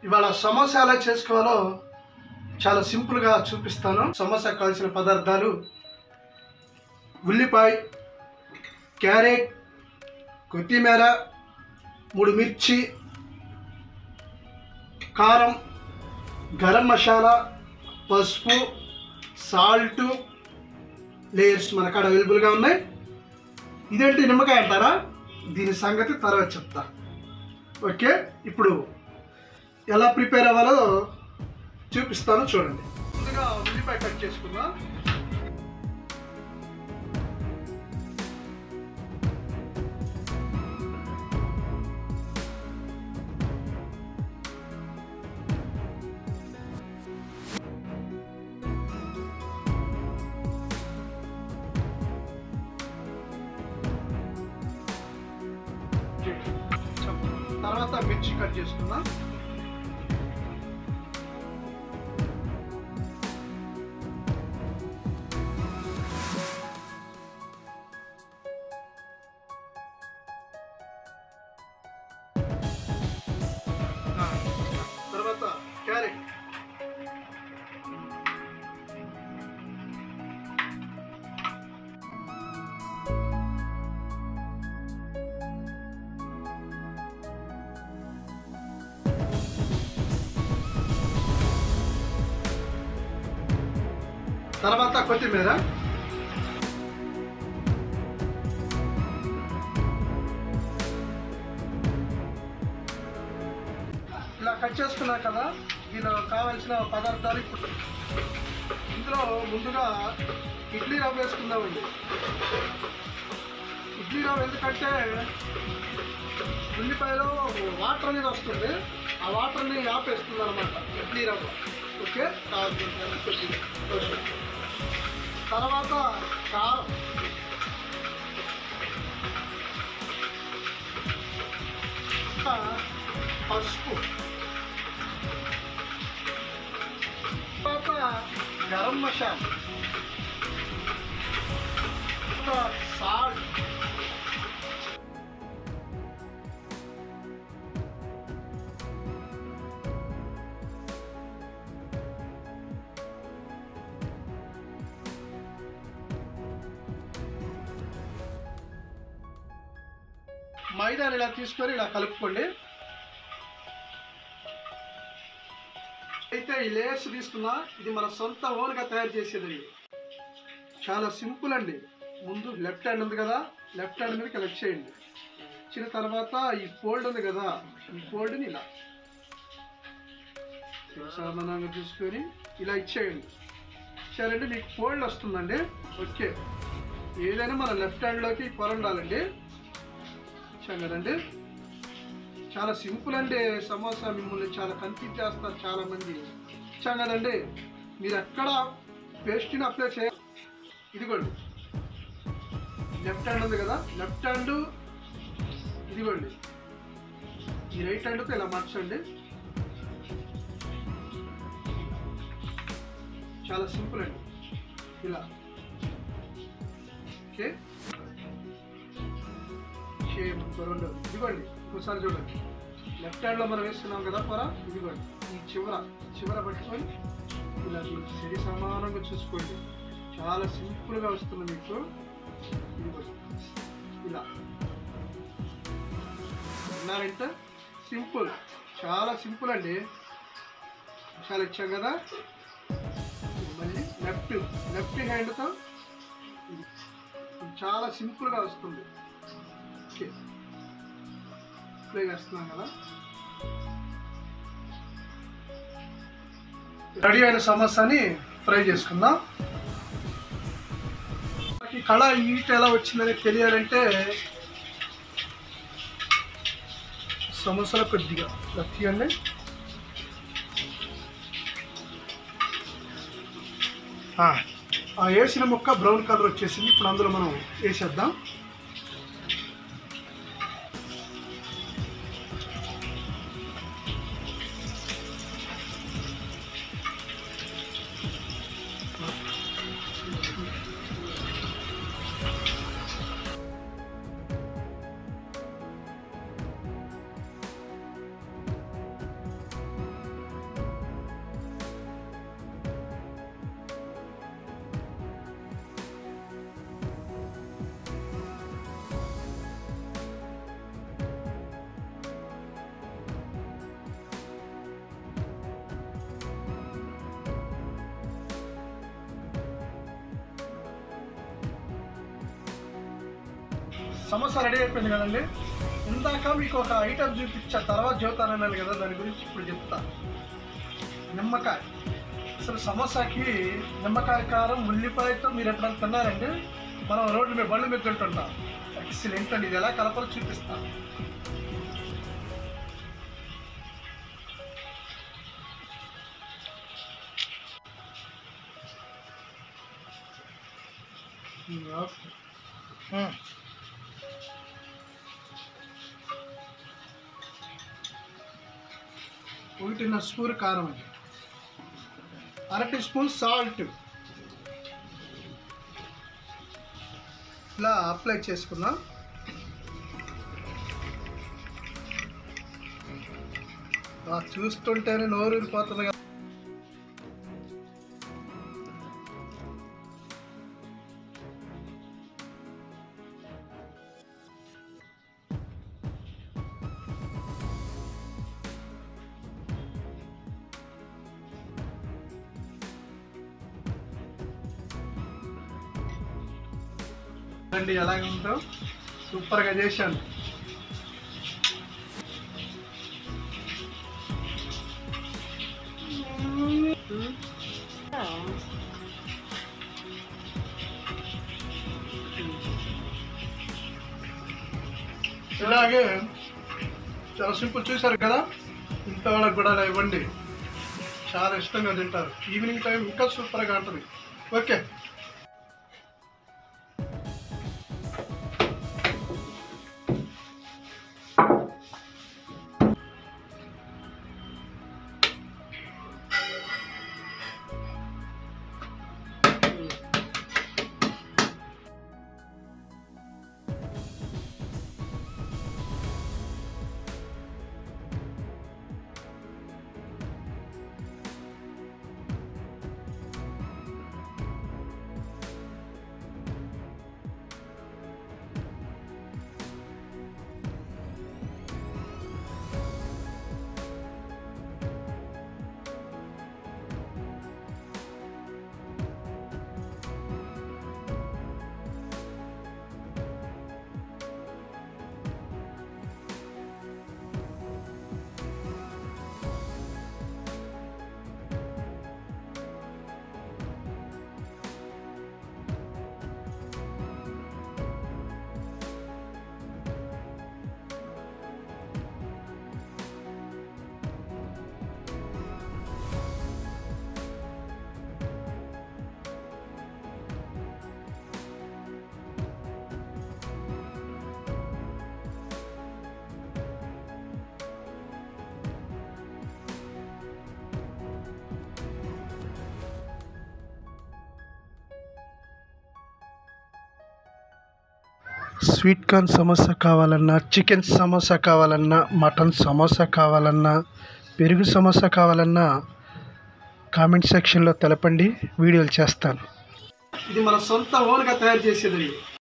ఇవాళ సమోసా ఎలా చేసుకోవాలో చాలా సింపుల్గా చూపిస్తాను. సమోసాకు కావాల్సిన పదార్థాలు: ఉల్లిపాయ, క్యారెట్, కొత్తిమీర, 3 మిర్చి, కారం, గరం మసాలా, పసుపు, సాల్ట్, లేయర్స్ మన కాడ అవైలబుల్గా ఉన్నాయి. ఇదేంటి నిమ్మకాయ అంటారా? దీని సంగతి తర్వాత చెప్తా. ఓకే, ఇప్పుడు ఎలా ప్రిపేర్ అవ్వాలో చూపిస్తాను, చూడండి. ముందుగా ఉల్లిపాయ కట్ చేసుకుందాం. తర్వాత మిర్చి కట్ చేసుకుందాం. తర్వాత క్యారెట్, తర్వాత కొత్తిమీర, ఇలా కట్ చేసుకున్నాం కదా. దీనిలో కావాల్సిన పదార్థాలు ఇప్పుడు ఇందులో ముందుగా ఇడ్లీ రవ్వ వేసుకుందామండి. ఇడ్లీ రవ్వ ఎందుకంటే ఉల్లిపాయలో వాటర్ అనేది వస్తుంది, ఆ వాటర్ని ఆపేస్తుంది అనమాట ఇడ్లీ రవ్వ. ఓకే, తర్వాత కారం, పసుపు, తర్వాత గరం మసాలా, సాల్ట్, మైదాని ఇలా తీసుకొని ఇలా కలుపుకోండి. అయితే ఈ లేయర్స్ తీసుకున్నా, ఇది మన సొంత ఓన్గా తయారు చేసేది. చాలా సింపుల్ అండి. ముందు లెఫ్ట్ హ్యాండ్ ఉంది కదా, లెఫ్ట్ హ్యాండ్ మీదకి ఇలా ఇచ్చేయండి. ఇచ్చిన తర్వాత ఈ ఫోల్డ్ ఉంది కదా, ఈ ఫోల్డ్ని ఇలా సమానంగా తీసుకొని ఇలా ఇచ్చేయండి. సరేండి, మీకు ఫోల్డ్ వస్తుందండి. ఓకే, ఏదైనా మన లెఫ్ట్ హ్యాండ్లోకి పొర ఉండాలండి. కదండి, చాలా సింపుల్ అండి. సమోసా మిమ్మల్ని చాలా కన్ఫ్యూజ్ చేస్తారు చాలామంది. ఇచ్చాం కదండి, మీరు ఎక్కడ పేస్ట్ని అప్లై చేయాలి. ఇదిగోండి లెఫ్ట్ హ్యాండ్ ఉంది కదా, లెఫ్ట్ హ్యాండ్ ఇదిగోండి ఈ రైట్ హ్యాండ్తో ఇలా మార్చండి. చాలా సింపుల్ అండి, ఇలా. ఓకే, రెండు ఇదిగోండి. ఒకసారి చూడండి, లెఫ్ట్ హ్యాండ్లో మనం వేస్తున్నాం కదా పొర, ఇదిగోండి ఈ చివర పట్టుకొని ఇలా సరి సమానంగా చూసుకోండి. చాలా సింపుల్గా వస్తుంది మీకు. ఇదిగోండి ఇలా విన్నారంటే సింపుల్, చాలా సింపుల్ అండి. చాలా ఇచ్చాం కదా. మళ్ళీ లెఫ్ట్ హ్యాండ్తో చాలా సింపుల్గా వస్తుంది. ఓకే, ఫ్రై చేస్తున్నాం కదా. రెడీ అయిన సమోసాని ఫ్రై చేసుకుందాం. ఈ కళ హీట్ ఎలా వచ్చిందని తెలియాలంటే సమోసాలో కొద్దిగా తీయండి. ఆ వేసిన ముక్క బ్రౌన్ కలర్ వచ్చేసింది. ఇప్పుడు అందులో మనం వేసేద్దాం. సమోసా రెడీ అయిపోయింది కదండి. ఇందాక మీకు ఒక ఐటమ్ చూపించా, తర్వాత చెబుతానన్నాను కదా, దాని గురించి ఇప్పుడు చెప్తా. నిమ్మకాయ. అసలు సమోసాకి నిమ్మకాయ కారం ఉల్లిపాయతో మీరు ఎప్పుడైనా తిన్నారండి? మనం రోడ్ల మీద బళ్ళు మీద తింటుంటాం. ఎక్సలెంట్ అండి. ఇది ఎలా కలపాలో చూపిస్తాను. ఒకటిన్నర స్పూన్ కారం అండి, 1/2 టీ స్పూన్ సాల్ట్ ఇలా అప్లై చేసుకుందాం. చూస్తుంటేనే నోరు ఊరిపోతుంది కదా. అండి ఎలాగ ఉందో సూపర్గా చేశాను. ఇలాగే చాలా సింపుల్. చూశారు కదా, ఇంట్లో వాళ్ళకి కూడా అలా ఇవ్వండి, చాలా ఇష్టంగా తింటారు. ఈవినింగ్ టైం ఇంకా సూపర్గా ఉంటుంది. ఓకే, స్వీట్ కార్న్ సమోసా కావాలన్నా, చికెన్ సమోసా కావాలన్నా, మటన్ సమోసా కావాలన్నా, పెరుగు సమోసా కావాలన్నా కామెంట్ సెక్షన్లో తెలపండి, వీడియోలు చేస్తాను. ఇది మన సొంత ఓన్గా తయారు చేసేది.